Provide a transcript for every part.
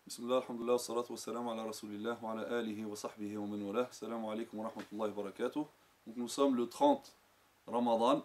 Bismillah, alhamdulillah, salatu wa salam ala rasulillah wa ala alihi wa sahbihi wa man walah. Salam alaikum wa rahmatullahi wa barakatuh. Donc nous sommes le 30 Ramadan,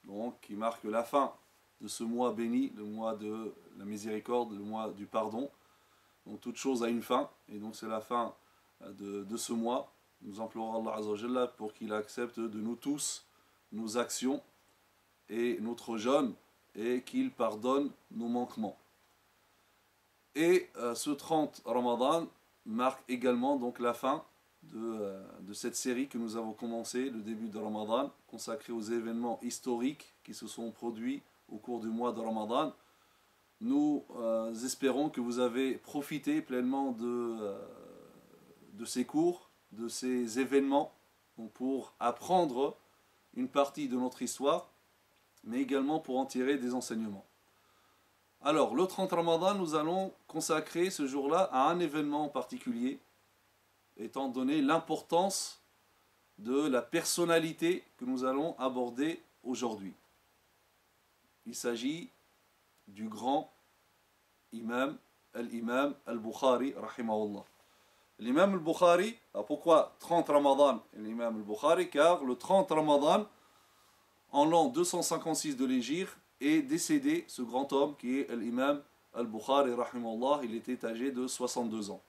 donc qui marque la fin de ce mois béni, le mois de la miséricorde, le mois du pardon. Donc toute chose a une fin, et donc c'est la fin de ce mois. Nous implorons Allah Azza wa Jalla pour qu'il accepte de nous tous nos actions et notre jeûne, et qu'il pardonne nos manquements. Et ce 30 Ramadan marque également donc la fin de cette série que nous avons commencé, le début de Ramadan, consacrée aux événements historiques qui se sont produits au cours du mois de Ramadan. Nous espérons que vous avez profité pleinement de ces cours, de ces événements, donc pour apprendre une partie de notre histoire, mais également pour en tirer des enseignements. Alors, le 30 Ramadan, nous allons consacrer ce jour-là à un événement en particulier, étant donné l'importance de la personnalité que nous allons aborder aujourd'hui. Il s'agit du grand imam, l'imam al-Bukhari, rahimahullah. L'imam al-Bukhari, pourquoi 30 Ramadan l'imam al-Bukhari? Car le 30 Ramadan, en l'an 256 de l'Hégire, est décédé ce grand homme qui est l'imam al-Bukhari, rahimahullah. Il était âgé de 62 ans.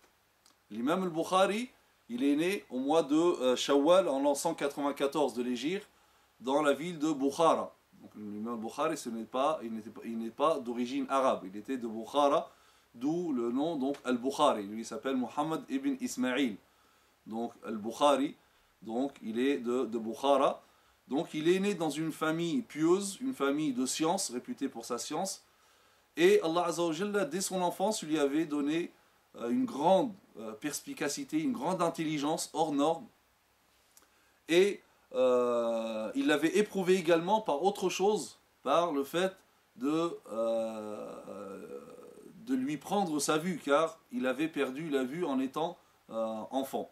L'imam al-Bukhari, il est né au mois de Shawwal, en l'an 194 de l'Hégire, dans la ville de Bukhara. Donc l'imam al-Bukhari, il n'est pas d'origine arabe, il était de Bukhara, d'où le nom donc al-Bukhari. Lui il s'appelle Muhammad ibn Ismail. Donc al-Bukhari, donc il est de Bukhara. Donc il est né dans une famille pieuse, une famille de science, réputée pour sa science. Et Allah Azza wa Jalla, dès son enfance, lui avait donné une grande perspicacité, une grande intelligence hors norme. Et il l'avait éprouvé également par autre chose, par le fait de lui prendre sa vue, car il avait perdu la vue en étant enfant.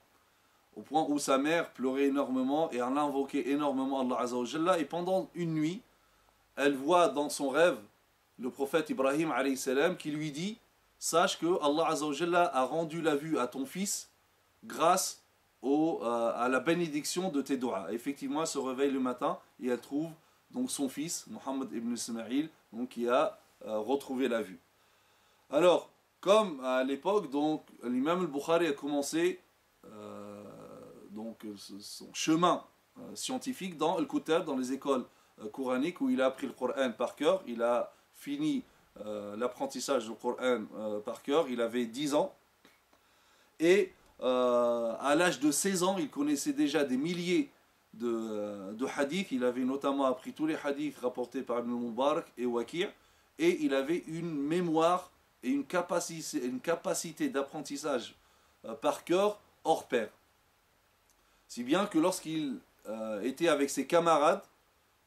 Au point où sa mère pleurait énormément et elle invoquait énormément Allah Azza wa Jalla. Et pendant une nuit, elle voit dans son rêve le prophète Ibrahim alayhi salam qui lui dit: sache que Allah Azza wa Jalla a rendu la vue à ton fils grâce à la bénédiction de tes doigts. Effectivement, elle se réveille le matin et elle trouve donc son fils, Muhammad ibn Ismail, donc, qui a retrouvé la vue. Alors, comme à l'époque, donc l'imam al-Bukhari a commencé donc son chemin scientifique dans Al-Kutab, dans les écoles coraniques, où il a appris le Coran par cœur. Il a fini l'apprentissage du Coran par cœur, il avait 10 ans. Et à l'âge de 16 ans, il connaissait déjà des milliers de hadiths. Il avait notamment appris tous les hadiths rapportés par Ibn Mubarak et Waqi'. Et il avait une mémoire et une capacité d'apprentissage par cœur hors pair. Si bien que lorsqu'il était avec ses camarades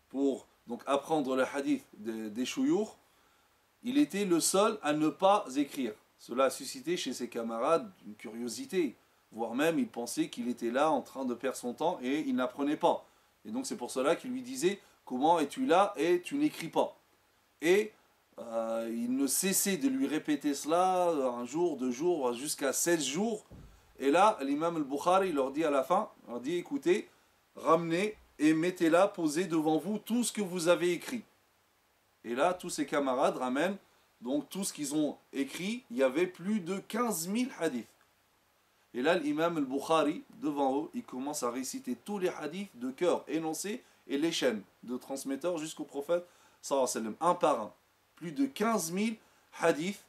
pour donc apprendre le hadith des chouyours, il était le seul à ne pas écrire. Cela a suscité chez ses camarades une curiosité, voire même il pensait qu'il était là en train de perdre son temps et il n'apprenait pas. Et donc c'est pour cela qu'il lui disait: comment es-tu là et tu n'écris pas? Et il ne cessait de lui répéter cela un jour, 2 jours, jusqu'à 16 jours. Et là, l'imam al-Bukhari leur dit à la fin, il leur dit: écoutez, ramenez et mettez là, posez devant vous tout ce que vous avez écrit. Et là, tous ses camarades ramènent donc tout ce qu'ils ont écrit. Il y avait plus de 15 000 hadiths. Et là, l'imam al-Bukhari, devant eux, il commence à réciter tous les hadiths de cœur, énoncés, et les chaînes de transmetteurs jusqu'au prophète, sallallahu alayhi wa sallam, un par un. Plus de 15 000 hadiths,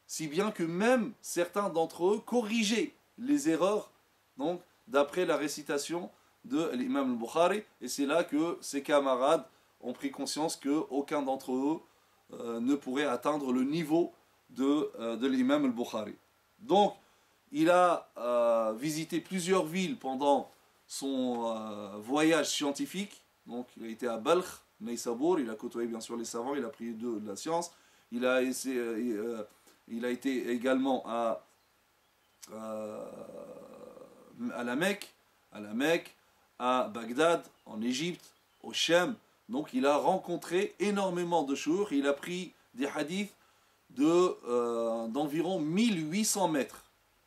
si bien que même certains d'entre eux corrigeaient les erreurs, donc d'après la récitation de l'imam al-Bukhari. Et c'est là que ses camarades ont pris conscience qu'aucun d'entre eux ne pourrait atteindre le niveau de l'imam al-Bukhari. Donc il a visité plusieurs villes pendant son voyage scientifique. Donc il a été à Balkh, Naïsabour, il a côtoyé bien sûr les savants, il a appris de la science. Il a été également à la Mecque, à Bagdad, en Égypte, au Cham. Donc il a rencontré énormément de chouïrs, il a pris des hadiths d'environ 1800 mètres.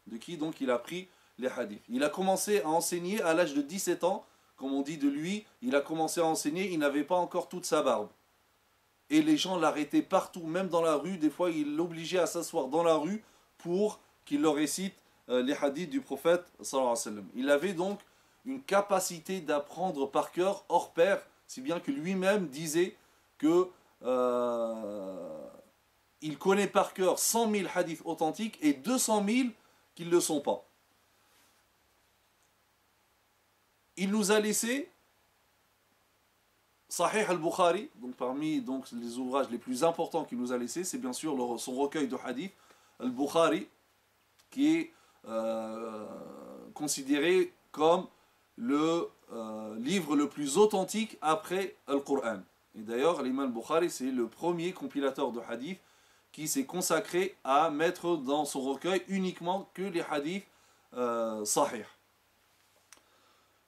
De qui donc il a pris les hadiths. Il a commencé à enseigner à l'âge de 17 ans, comme on dit de lui, il a commencé à enseigner, il n'avait pas encore toute sa barbe. Et les gens l'arrêtaient partout, même dans la rue, des fois il l'obligeait à s'asseoir dans la rue pour qu'il leur récite les hadiths du prophète sallallahu alayhi wa sallam. Il avait donc une capacité d'apprendre par cœur hors pair, si bien que lui-même disait que il connaît par cœur 100 000 hadiths authentiques et 200 000 qui ne le sont pas. Il nous a laissé Sahih al-Bukhari, donc parmi donc, les ouvrages les plus importants qu'il nous a laissé, c'est bien sûr son recueil de hadiths, al-Bukhari, qui est considéré comme le livre le plus authentique après Al-Qur'an. Et d'ailleurs, l'imam al-Bukhari, c'est le premier compilateur de hadiths qui s'est consacré à mettre dans son recueil uniquement que les hadiths sahih.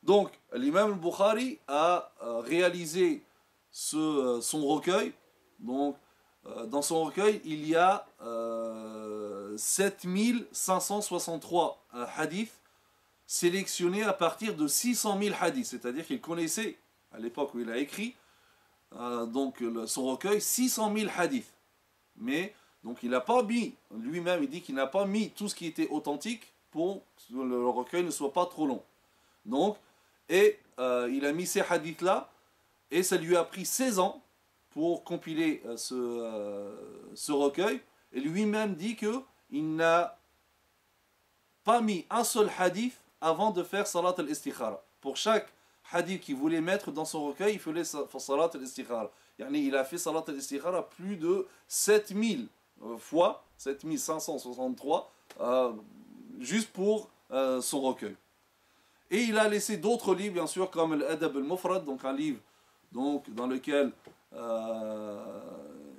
Donc, l'imam al-Bukhari a réalisé son recueil. Donc, dans son recueil, il y a 7563 hadiths sélectionnés à partir de 600 000 hadiths. C'est-à-dire qu'il connaissait, à l'époque où il a écrit, son recueil, 600 000 hadiths. Mais, donc il n'a pas mis, lui-même il dit qu'il n'a pas mis tout ce qui était authentique pour que le recueil ne soit pas trop long. Donc, il a mis ces hadiths-là, et ça lui a pris 16 ans pour compiler ce recueil. Et lui-même dit qu'il n'a pas mis un seul hadith avant de faire salat al-istikhara. Pour chaque hadith qu'il voulait mettre dans son recueil, il faisait salat al-istikhara. Il a fait salat al-istikhara plus de 7000 fois, 7563, juste pour son recueil. Et il a laissé d'autres livres, bien sûr, comme l'Adab al-Mufrad, donc un livre dans lequel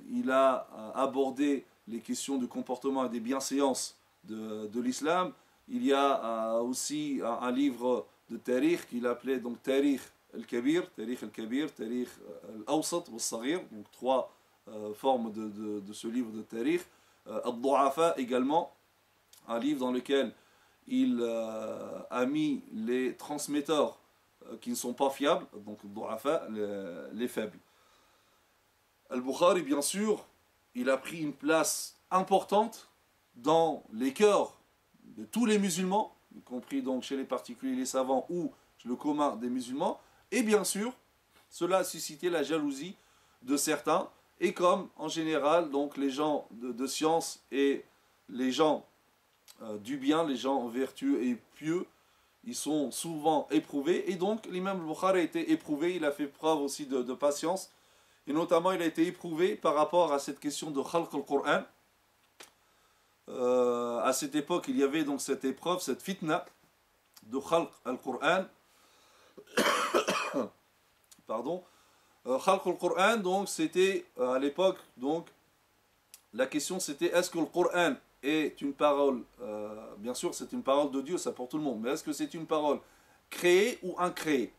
il a abordé les questions de comportement et des bienséances de l'islam. Il y a aussi un livre de tarikh qu'il appelait donc Tarikh al-Kabir, Tarikh al-Awsat wal-Saghir, donc trois formes de ce livre de tarikh. Al-Du'afa également, un livre dans lequel il a mis les transmetteurs qui ne sont pas fiables, donc Du'afa, les faibles. Al-Bukhari, bien sûr, il a pris une place importante dans les cœurs de tous les musulmans, y compris donc chez les particuliers, les savants ou chez le commun des musulmans, et bien sûr, cela a suscité la jalousie de certains, et comme en général, donc les gens de science et les gens du bien, les gens vertueux et pieux, ils sont souvent éprouvés, et donc l'imam al-Bukhari a été éprouvé, il a fait preuve aussi de patience, et notamment il a été éprouvé par rapport à cette question de Khalq al-Qur'an. À cette époque, il y avait donc cette épreuve, cette fitna de Khalq al-Qur'an. Pardon. Khalq al-Qur'an, donc c'était à l'époque, donc la question c'était est-ce que le Qur'an est une parole, bien sûr c'est une parole de Dieu, ça pour tout le monde, mais est-ce que c'est une parole créée ou incréée?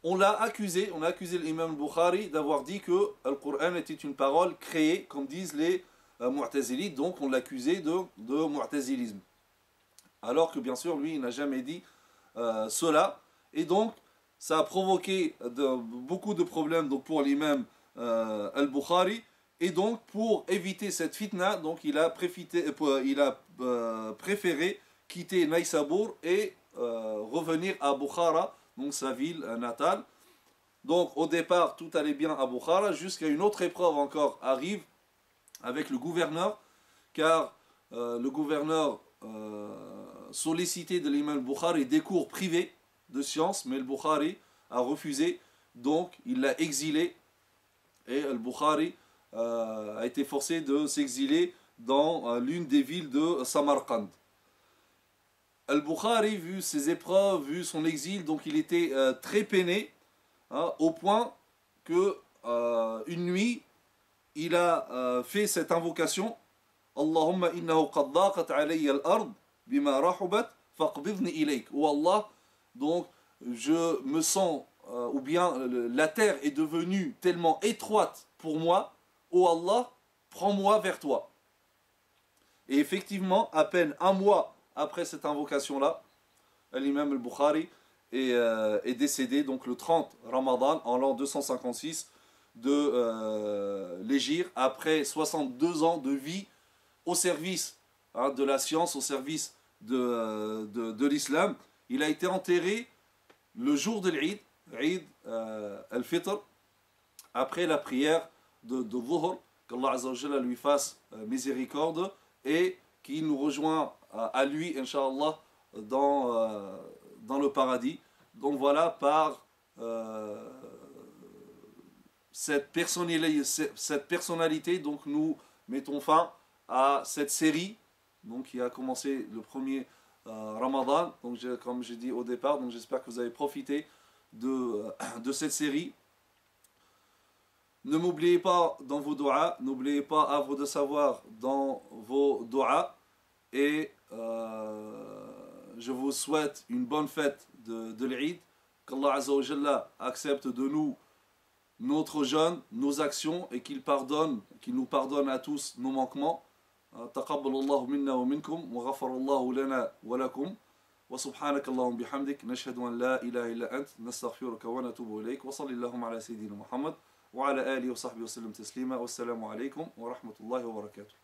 On a accusé l'imam al-Bukhari d'avoir dit que le Qur'an était une parole créée, comme disent les Mu'tazilites, donc on l'accusait de mu'tazilisme. Alors que bien sûr, lui, il n'a jamais dit cela. Et donc, ça a provoqué beaucoup de problèmes donc, pour l'imam al-Bukhari. Et donc, pour éviter cette fitna, donc, il a préféré quitter Naïsabour et revenir à Bukhara, donc sa ville natale. Donc, au départ, tout allait bien à Bukhara, jusqu'à une autre épreuve encore arrive avec le gouverneur, car le gouverneur sollicité de l'imam al-Bukhari des cours privés de sciences, mais al-Bukhari a refusé, donc il l'a exilé, et al-Bukhari a été forcé de s'exiler dans l'une des villes de Samarkand. Al-Bukhari, vu ses épreuves, vu son exil, donc il était très peiné, au point que une nuit, il a fait cette invocation Allahumma innahu qad daqat alayya al-ard bima rahubat faqbidni ilayk. Oh Allah, donc je me sens, la terre est devenue tellement étroite pour moi, oh Allah, prends-moi vers toi. Et effectivement, à peine un mois après cette invocation-là, l'imam al-Bukhari est décédé donc le 30 Ramadan en l'an 256 de l'Hégire, après 62 ans de vie au service de la science, au service de l'islam. Il a été enterré le jour de l'Eid, Eid al-Fitr, après la prière de Dhuhr, qu'Allah Azza wa Jalla lui fasse miséricorde et qu'il nous rejoint à lui, Inch'Allah, dans le paradis. Donc voilà, par cette personnalité, donc nous mettons fin à cette série donc, qui a commencé le premier Ramadan. Donc, comme j'ai dit au départ, donc j'espère que vous avez profité de cette série. Ne m'oubliez pas dans vos doigts, n'oubliez pas à vous de savoir dans vos doigts. Et je vous souhaite une bonne fête de l'Eid. Qu'Allah Azza wa Jalla accepte de nous notre jeûne, nos actions et qu'il nous pardonne à tous nos manquements. تقبل الله منا ومنكم وغفر الله لنا ولكم وسبحانك اللهم بحمدك نشهد أن لا إله إلا أنت نستغفرك ونتوب إليك وصل اللهم على سيدنا محمد وعلى آله وصحبه وسلم تسليما والسلام عليكم ورحمة الله وبركاته.